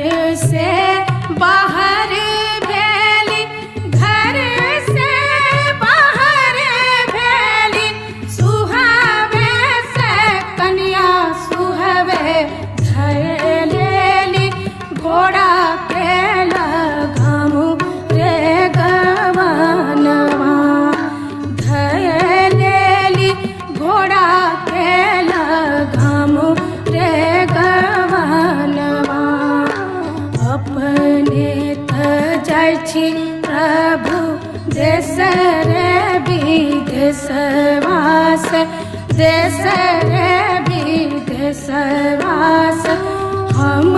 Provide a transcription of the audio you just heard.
से बाहर भेली, घर से बाहर भेली, सुहावे से कन्या सुहावे धय लेली, घोड़ा के लगामु रे गवनवा, धय लेली घोड़ा के लगामु रे गवनवा। अपने त जाइ छी प्रभु देश रे विदेशवास, देश रे विदेशवास, हम